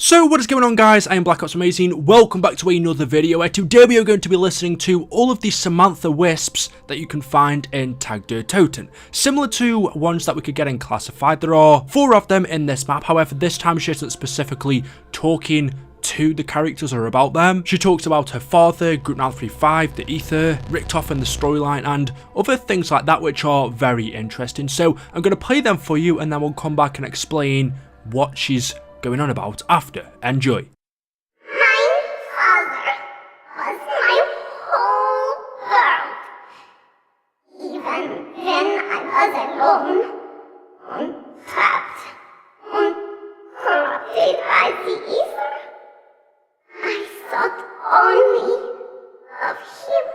So what is going on, guys? I am Amazing. Welcome back to another video where today we are going to be listening to all of the Samantha wisps that you can find in Tag der Toten. Similar to ones that we could get in Classified, there are 4 of them in this map. However, this time she isn't specifically talking to the characters or about them. She talks about her father, Group 935, the Ether, Richtofen, the storyline, and other things like that, which are very interesting. So I'm going to play them for you and then we'll come back and explain what she's going on about after. Enjoy. My father was my whole world. Even when I was alone, trapped, corrupted by the ether, I thought only of him.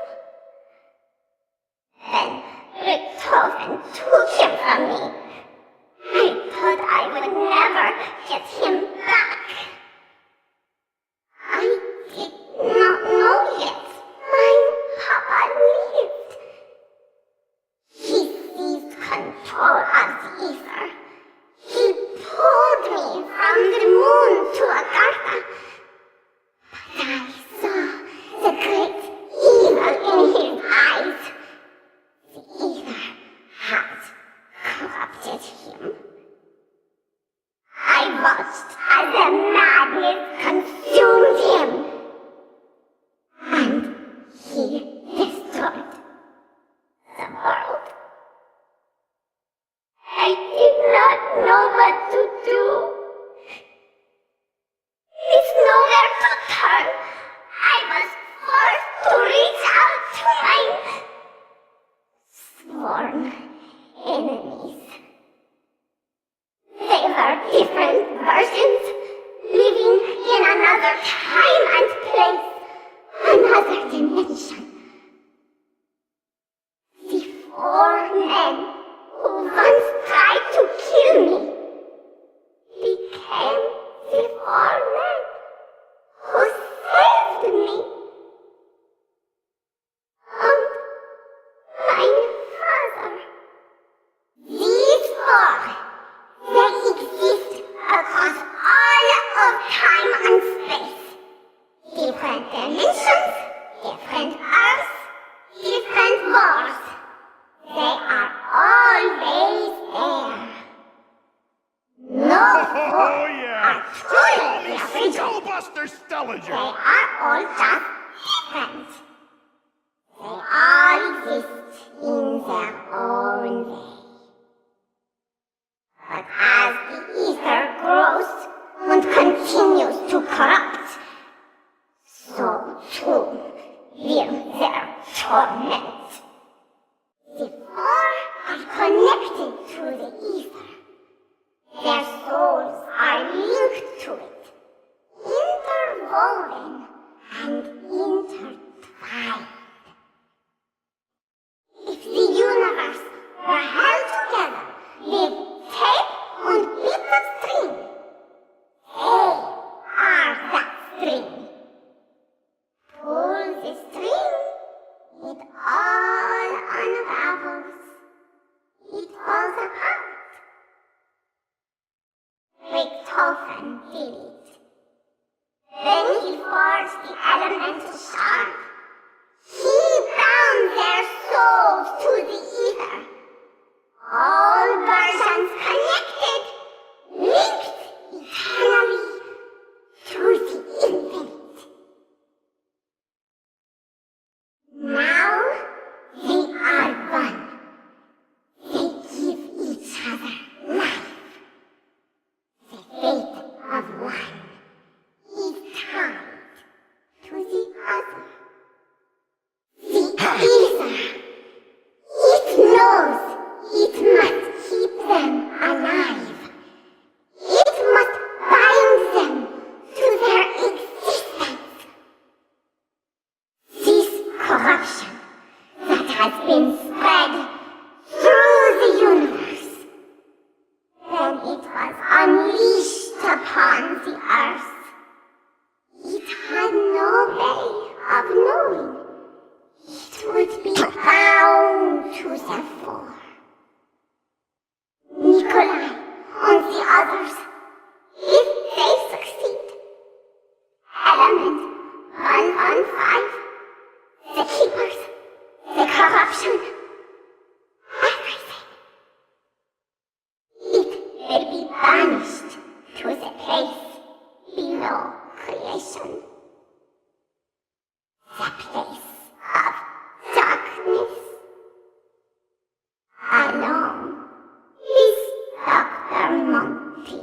Then Richtofen took him from me. I thought I would never get him back. I did not know yet my papa lived. He seized control of the ether. He pulled me from the moon to Agartha. But I saw the great evil in his eyes. The ether had corrupted him. I watched as the madness consumed him, and he destroyed the world. I did not know what to do. With nowhere to turn, I was forced to reach out to my sworn enemies. They were different versions, living in another time and place, another dimension. The 4 men who once tried to kill me became the 4 men who saved me. And my father. These 4. They exist across all of time and space. Different dimensions, different Earths, different wars. They are always there. No 4 are truly original. Buster Stellinger! They are all just different. They all exist in their own way. But as the ether grows and continues to corrupt, so too will their torment. The 4 are connected to the ether. Their souls are linked to it, interwoven and intertwined. If the universe were held together with tape and bits of string, they are that string. Pull the string, it all unravels. It falls apart. Richtofen did it. Then he forged the elemental shard. He bound their souls to the ether. All versions connected, linked eternally to the infinite. Now they are one. They give each other life. The fate of one is tied to the other. The ether, it knows it must keep them alive. It must bind them to their existence. This corruption that has been spread through the universe, when it was unleashed upon the earth, it had no way of knowing. It would be bound to the 4. Nikolai and the others, if they succeed, below creation. The place of darkness. Alone is Dr. Monty.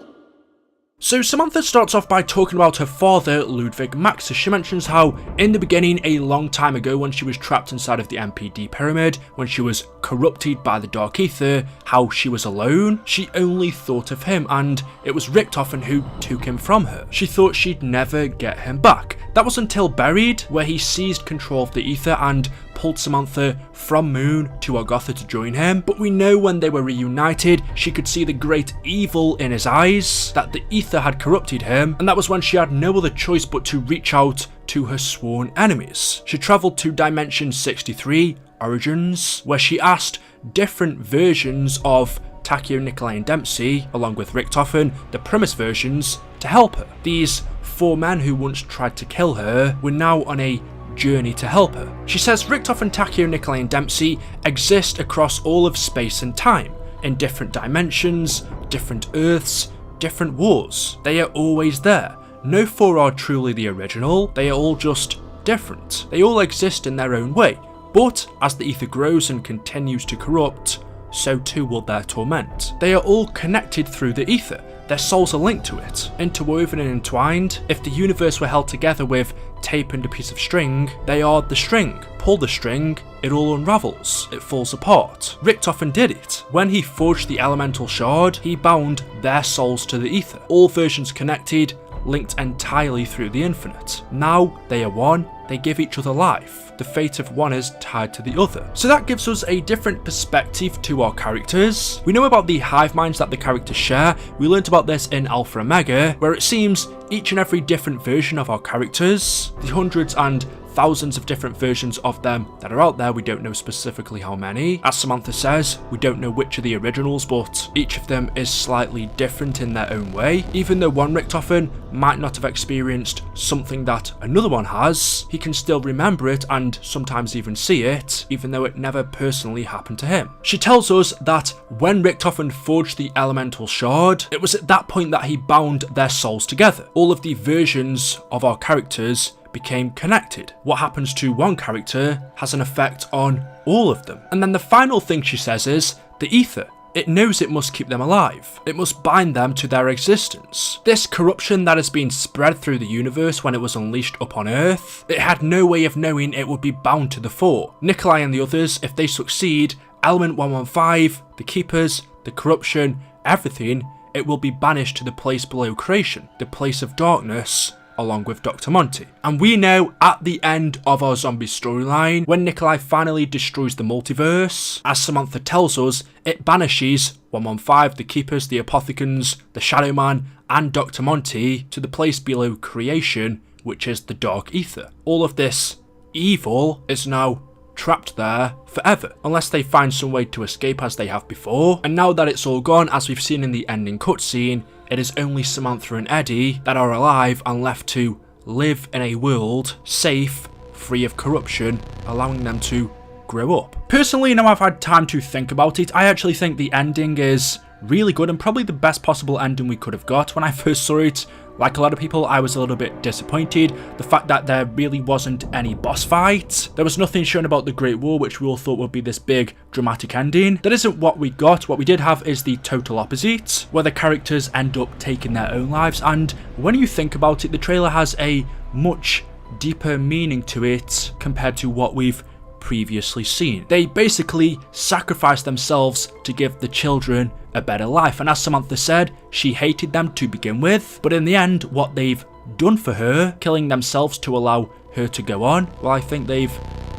So Samantha starts off by talking about her father, Ludwig Max, as she mentions how in the beginning, a long time ago when she was trapped inside of the MPD pyramid, when she was corrupted by the Dark Ether, how she was alone. She only thought of him, and it was Richtofen who took him from her. She thought she'd never get him back. That was until Buried, where he seized control of the Ether and pulled Samantha from Moon to Argotha to join him. But we know when they were reunited, she could see the great evil in his eyes, that the Ether had corrupted him, and that was when she had no other choice but to reach out to her sworn enemies. She travelled to Dimension 63, Origins, where she asked different versions of Takeo, Nikolai and Dempsey, along with Richtofen, the Primus versions, to help her. These 4 men who once tried to kill her were now on a journey to help her. She says Richtofen, Takeo, Nikolai and Dempsey exist across all of space and time, in different dimensions, different Earths, different wars. They are always there. No 4 are truly the original, they are all just different. They all exist in their own way, but as the Ether grows and continues to corrupt, so too will their torment. They are all connected through the Ether. Their souls are linked to it, interwoven and entwined. If the universe were held together with tape and a piece of string, they are the string. Pull the string, it all unravels, it falls apart. Richtofen did it. When he forged the elemental shard, he bound their souls to the Ether. All versions connected, linked entirely through the infinite. Now they are one, they give each other life. The fate of one is tied to the other. So that gives us a different perspective to our characters. We know about the hive minds that the characters share. We learnt about this in Alpha Omega, where it seems each and every different version of our characters, the hundreds and thousands of different versions of them that are out there, we don't know specifically how many. As Samantha says, we don't know which are the originals, but each of them is slightly different in their own way. Even though one Richtofen might not have experienced something that another one has, he can still remember it and sometimes even see it, even though it never personally happened to him. She tells us that when Richtofen forged the elemental shard, it was at that point that he bound their souls together. All of the versions of our characters became connected. What happens to one character has an effect on all of them. And then the final thing she says is the Ether. It knows it must keep them alive. It must bind them to their existence. This corruption that has been spread through the universe when it was unleashed upon Earth, it had no way of knowing it would be bound to the 4. Nikolai and the others, if they succeed, Element 115, the Keepers, the corruption, everything, it will be banished to the place below creation, the place of darkness, along with Dr. Monty. And we know at the end of our zombie storyline, when Nikolai finally destroys the multiverse, as Samantha tells us, it banishes 115, the Keepers, the Apothecans, the Shadow Man, and Dr. Monty to the place below creation, which is the Dark Ether. All of this evil is now trapped there forever, unless they find some way to escape as they have before. And now that it's all gone, as we've seen in the ending cutscene, it is only Samantha and Eddie that are alive and left to live in a world safe, free of corruption, allowing them to grow up. Personally, now I've had time to think about it, I actually think the ending is really good and probably the best possible ending we could have got. When I first saw it, like a lot of people, I was a little bit disappointed. The fact that there really wasn't any boss fight. There was nothing shown about the Great War, which we all thought would be this big dramatic ending. That isn't what we got. What we did have is the total opposite, where the characters end up taking their own lives. And when you think about it, the trailer has a much deeper meaning to it compared to what we've previously seen. They basically sacrificed themselves to give the children a better life, and as Samantha said, she hated them to begin with, but in the end, what they've done for her, killing themselves to allow her to go on, well, I think they've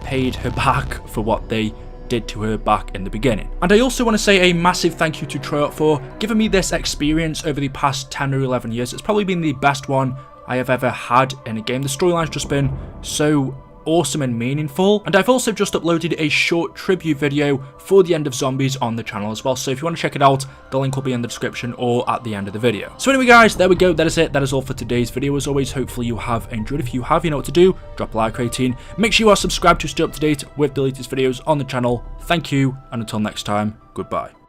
paid her back for what they did to her back in the beginning. And I also want to say a massive thank you to Tryout for giving me this experience over the past 10 or 11 years. It's probably been the best one I have ever had in a game. The storyline's just been so awesome and meaningful, and I've also just uploaded a short tribute video for the end of Zombies on the channel as well, so if you want to check it out, the link will be in the description or at the end of the video. So anyway guys, there we go, that is it, that is all for today's video. As always, hopefully you have enjoyed. If you have, you know what to do, drop a like rating, make sure you are subscribed to stay up to date with the latest videos on the channel. Thank you, and until next time, goodbye.